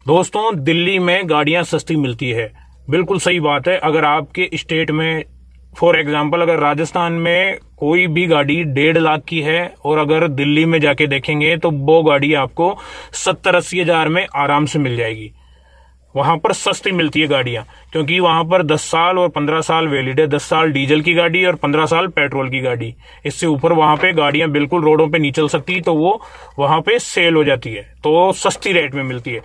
दोस्तों, दिल्ली में गाड़ियां सस्ती मिलती है, बिल्कुल सही बात है। अगर आपके स्टेट में फॉर एग्जांपल अगर राजस्थान में कोई भी गाड़ी 1.5 लाख की है और अगर दिल्ली में जाके देखेंगे तो वो गाड़ी आपको 70-80 हजार में आराम से मिल जाएगी। वहां पर सस्ती मिलती है गाड़ियां, क्योंकि वहां पर 10 साल और 15 साल वैलिड है। 10 साल डीजल की गाड़ी और 15 साल पेट्रोल की गाड़ी। इससे ऊपर वहां पे गाड़ियां बिल्कुल रोडों पे नहीं चल सकती, तो वो वहां पे सेल हो जाती है, तो सस्ती रेट में मिलती है।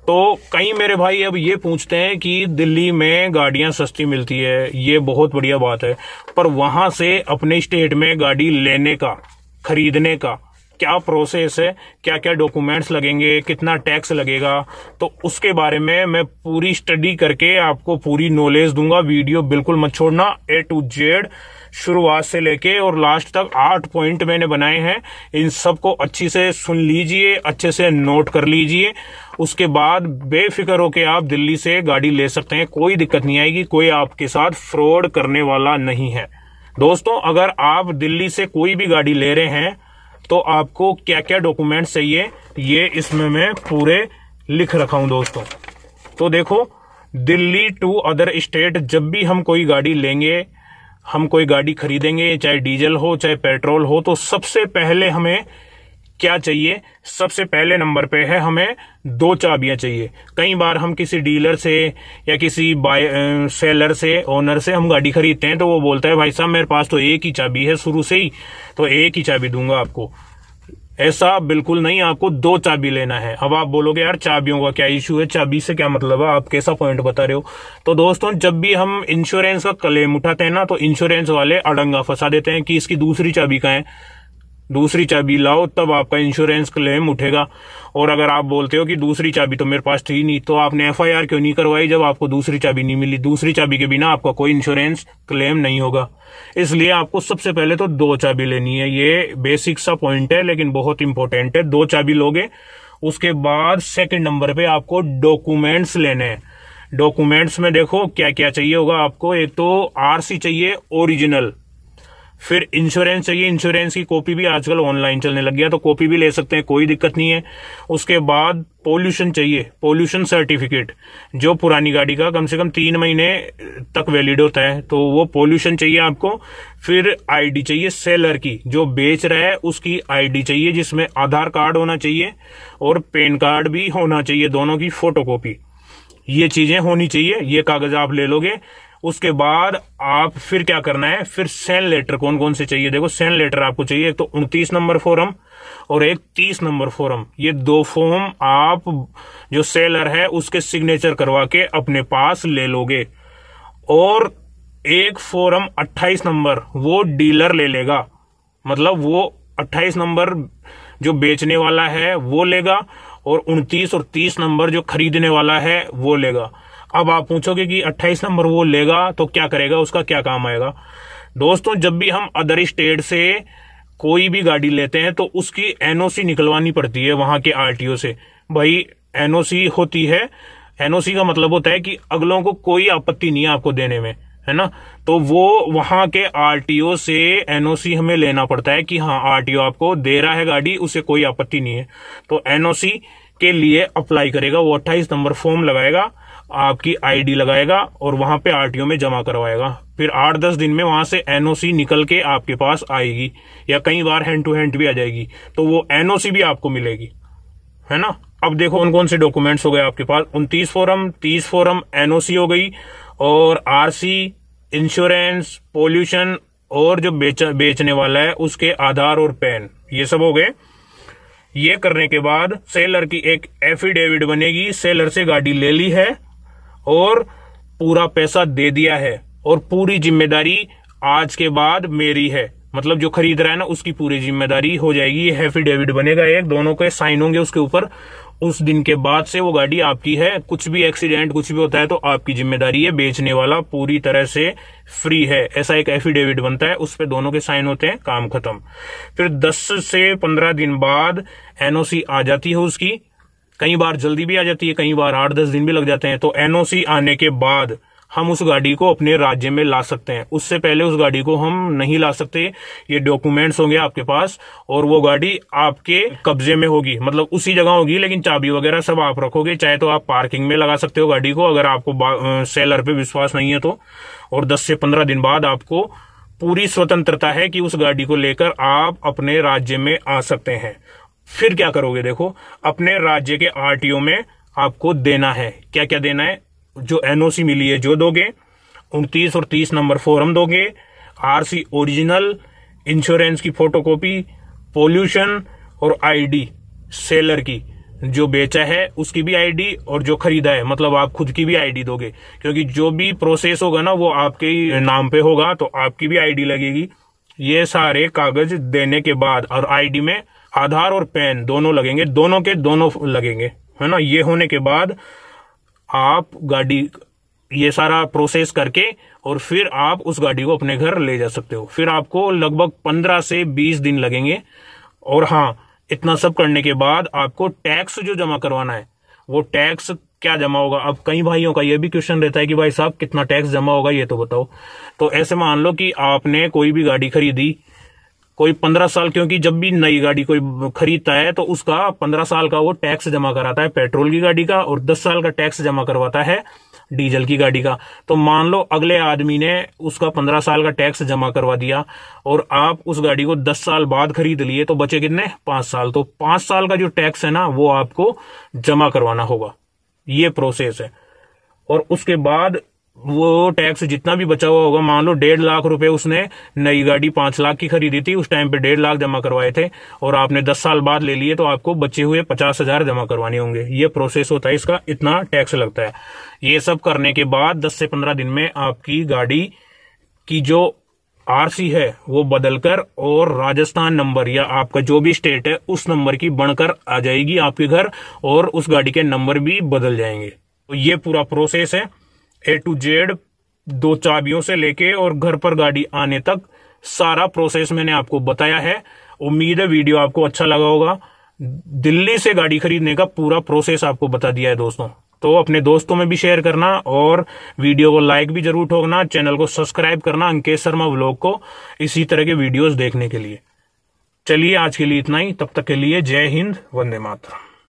तो कई मेरे भाई अब ये पूछते हैं कि दिल्ली में गाड़ियां सस्ती मिलती है, ये बहुत बढ़िया बात है, पर वहां से अपने स्टेट में गाड़ी लेने का, खरीदने का क्या प्रोसेस है, क्या क्या डॉक्यूमेंट्स लगेंगे, कितना टैक्स लगेगा, तो उसके बारे में मैं पूरी स्टडी करके आपको पूरी नॉलेज दूंगा। वीडियो बिल्कुल मत छोड़ना, A to Z शुरुआत से लेके और लास्ट तक 8 पॉइंट मैंने बनाए हैं। इन सबको अच्छी से सुन लीजिए, अच्छे से नोट कर लीजिए। उसके बाद बेफिक्र होके आप दिल्ली से गाड़ी ले सकते हैं, कोई दिक्कत नहीं आएगी, कोई आपके साथ फ्रॉड करने वाला नहीं है। दोस्तों, अगर आप दिल्ली से कोई भी गाड़ी ले रहे हैं तो आपको क्या क्या डॉक्यूमेंट्स चाहिए, ये इसमें मैं पूरे लिख रखा हूं दोस्तों। तो देखो, दिल्ली टू अदर स्टेट जब भी हम कोई गाड़ी लेंगे, हम कोई गाड़ी खरीदेंगे, चाहे डीजल हो चाहे पेट्रोल हो, तो सबसे पहले हमें क्या चाहिए? सबसे पहले नंबर पे है हमें 2 चाबियां चाहिए। कई बार हम किसी डीलर से या किसी सेलर से, ओनर से हम गाड़ी खरीदते हैं, तो वो बोलता है भाई साहब मेरे पास तो एक ही चाबी है शुरू से ही, तो एक ही चाबी दूंगा आपको। ऐसा बिल्कुल नहीं, आपको 2 चाबी लेना है। अब आप बोलोगे यार चाबियों का क्या इश्यू है, चाबी से क्या मतलब है, आप कैसा पॉइंट बता रहे हो? तो दोस्तों, जब भी हम इंश्योरेंस का क्लेम उठाते हैं ना, तो इंश्योरेंस वाले अड़ंगा फंसा देते हैं कि इसकी दूसरी चाबी कहाँ है, दूसरी चाबी लाओ तब आपका इंश्योरेंस क्लेम उठेगा। और अगर आप बोलते हो कि दूसरी चाबी तो मेरे पास थी नहीं, तो आपने FIR क्यों नहीं करवाई जब आपको दूसरी चाबी नहीं मिली? दूसरी चाबी के बिना आपका कोई इंश्योरेंस क्लेम नहीं होगा। इसलिए आपको सबसे पहले तो 2 चाबी लेनी है। ये बेसिक सा पॉइंट है लेकिन बहुत इंपॉर्टेंट है। 2 चाबी लोगे, उसके बाद सेकंड नंबर पे आपको डॉक्यूमेंट्स लेने हैं। डॉक्यूमेंट्स में देखो क्या क्या चाहिए होगा आपको। एक तो RC चाहिए ओरिजिनल, फिर इंश्योरेंस चाहिए। इंश्योरेंस की कॉपी भी आजकल ऑनलाइन चलने लग गया, तो कॉपी भी ले सकते हैं, कोई दिक्कत नहीं है। उसके बाद पोल्यूशन चाहिए, पोल्यूशन सर्टिफिकेट, जो पुरानी गाड़ी का कम से कम 3 महीने तक वैलिड होता है, तो वो पोल्यूशन चाहिए आपको। फिर ID चाहिए सेलर की, जो बेच रहा है उसकी ID चाहिए, जिसमें आधार कार्ड होना चाहिए और पैन कार्ड भी होना चाहिए, दोनों की फोटोकॉपी। ये चीजें होनी चाहिए, ये कागज आप ले लोगे। उसके बाद आप फिर क्या करना है, फिर सेल लेटर कौन कौन से चाहिए? देखो, सेल लेटर आपको चाहिए एक तो 29 नंबर फॉर्म और एक 30 नंबर फॉर्म। ये 2 फॉर्म आप जो सेलर है उसके सिग्नेचर करवा के अपने पास ले लोगे। और एक फॉर्म 28 नंबर वो डीलर ले लेगा, मतलब वो 28 नंबर जो बेचने वाला है वो लेगा और 29 और 30 नंबर जो खरीदने वाला है वो लेगा। अब आप पूछोगे कि 28 नंबर वो लेगा तो क्या करेगा, उसका क्या काम आएगा? दोस्तों, जब भी हम अदर स्टेट से कोई भी गाड़ी लेते हैं तो उसकी NOC निकलवानी पड़ती है वहां के RTO से। भाई NOC होती है, NOC का मतलब होता है कि अगलों को कोई आपत्ति नहीं है आपको देने में, है ना। तो वो वहां के RTO से NOC हमें लेना पड़ता है कि हाँ RTO आपको दे रहा है गाड़ी, उसे कोई आपत्ति नहीं है। तो NOC के लिए अप्लाई करेगा, वो 28 नंबर फॉर्म लगाएगा, आपकी ID लगाएगा और वहां पे RTO में जमा करवाएगा। फिर 8-10 दिन में वहां से NOC निकल के आपके पास आएगी, या कई बार हैंड टू हैंड भी आ जाएगी, तो वो NOC भी आपको मिलेगी, है ना। अब देखो कौन कौन से डॉक्यूमेंट्स हो गए आपके पास। 29 फॉर्म, 30 फॉर्म, NOC हो गई, और RC, इंश्योरेंस, पोल्यूशन, और जो बेचने वाला है उसके आधार और पैन, ये सब हो गए। ये करने के बाद सेलर की एक एफिडेविट बनेगी, सेलर से गाड़ी ले ली है और पूरा पैसा दे दिया है, और पूरी जिम्मेदारी आज के बाद मेरी है, मतलब जो खरीद रहा है ना उसकी पूरी जिम्मेदारी हो जाएगी। ये एफिडेविट बनेगा एक, दोनों के साइन होंगे उसके ऊपर। उस दिन के बाद से वो गाड़ी आपकी है। कुछ भी एक्सीडेंट कुछ भी होता है तो आपकी जिम्मेदारी है, बेचने वाला पूरी तरह से फ्री है। ऐसा एक एफिडेविट बनता है, उस पे दोनों के साइन होते हैं, काम खत्म। फिर 10 से 15 दिन बाद NOC आ जाती है उसकी। कई बार जल्दी भी आ जाती है, कई बार 8-10 दिन भी लग जाते हैं। तो NOC आने के बाद हम उस गाड़ी को अपने राज्य में ला सकते हैं। उससे पहले उस गाड़ी को हम नहीं ला सकते। ये डॉक्यूमेंट्स होंगे आपके पास और वो गाड़ी आपके कब्जे में होगी, मतलब उसी जगह होगी, लेकिन चाबी वगैरह सब आप रखोगे। चाहे तो आप पार्किंग में लगा सकते हो गाड़ी को, अगर आपको सेलर पे विश्वास नहीं है तो। और 10 से 15 दिन बाद आपको पूरी स्वतंत्रता है कि उस गाड़ी को लेकर आप अपने राज्य में आ सकते हैं। फिर क्या करोगे, देखो अपने राज्य के आरटीओ में आपको देना है। क्या क्या देना है? जो एनओसी मिली है जो दोगे, 29 और 30 नंबर फॉर्म दोगे, आरसी ओरिजिनल, इंश्योरेंस की फोटोकॉपी, पोल्यूशन और आईडी सेलर की, जो बेचा है उसकी भी आईडी और जो खरीदा है मतलब आप खुद की भी आईडी दोगे, क्योंकि जो भी प्रोसेस होगा ना वो आपके ही नाम पे होगा, तो आपकी भी आईडी लगेगी। ये सारे कागज देने के बाद, और आईडी में आधार और पैन दोनों लगेंगे, दोनों के दोनों लगेंगे, है ना। ये होने के बाद आप गाड़ी, ये सारा प्रोसेस करके और फिर आप उस गाड़ी को अपने घर ले जा सकते हो। फिर आपको लगभग 15 से 20 दिन लगेंगे। और हाँ, इतना सब करने के बाद आपको टैक्स जो जमा करवाना है, वो टैक्स क्या जमा होगा। अब कई भाइयों का ये भी क्वेश्चन रहता है कि भाई साहब कितना टैक्स जमा होगा, ये तो बताओ। तो ऐसे मान लो कि आपने कोई भी गाड़ी खरीदी, कोई 15 साल, क्योंकि जब भी नई गाड़ी कोई खरीदता है तो उसका 15 साल का वो टैक्स जमा कराता है पेट्रोल की गाड़ी का, और 10 साल का टैक्स जमा करवाता है डीजल की गाड़ी का। तो मान लो अगले आदमी ने उसका 15 साल का टैक्स जमा करवा दिया और आप उस गाड़ी को 10 साल बाद खरीद लिए, तो बचे कितने? 5 साल। तो 5 साल का जो टैक्स है ना वो आपको जमा करवाना होगा। ये प्रोसेस है। और उसके बाद वो टैक्स जितना भी बचा हुआ होगा, मान लो 1.5 लाख रुपए उसने नई गाड़ी 5 लाख की खरीदी थी, उस टाइम पे 1.5 लाख जमा करवाए थे और आपने 10 साल बाद ले लिए, तो आपको बचे हुए 50,000 जमा करवाने होंगे। ये प्रोसेस होता है, इसका इतना टैक्स लगता है। ये सब करने के बाद 10 से 15 दिन में आपकी गाड़ी की जो आरसी है वो बदलकर और राजस्थान नंबर या आपका जो भी स्टेट है उस नंबर की बनकर आ जाएगी आपके घर, और उस गाड़ी के नंबर भी बदल जाएंगे। तो ये पूरा प्रोसेस है A to Z, 2 चाबियों से लेके और घर पर गाड़ी आने तक सारा प्रोसेस मैंने आपको बताया है। उम्मीद है वीडियो आपको अच्छा लगा होगा। दिल्ली से गाड़ी खरीदने का पूरा प्रोसेस आपको बता दिया है दोस्तों। तो अपने दोस्तों में भी शेयर करना और वीडियो को लाइक भी जरूर ठोकना, चैनल को सब्सक्राइब करना अंकेश शर्मा व्लॉग को इसी तरह के वीडियोस देखने के लिए। चलिए आज के लिए इतना ही, तब तक के लिए जय हिंद, वंदे मातरम।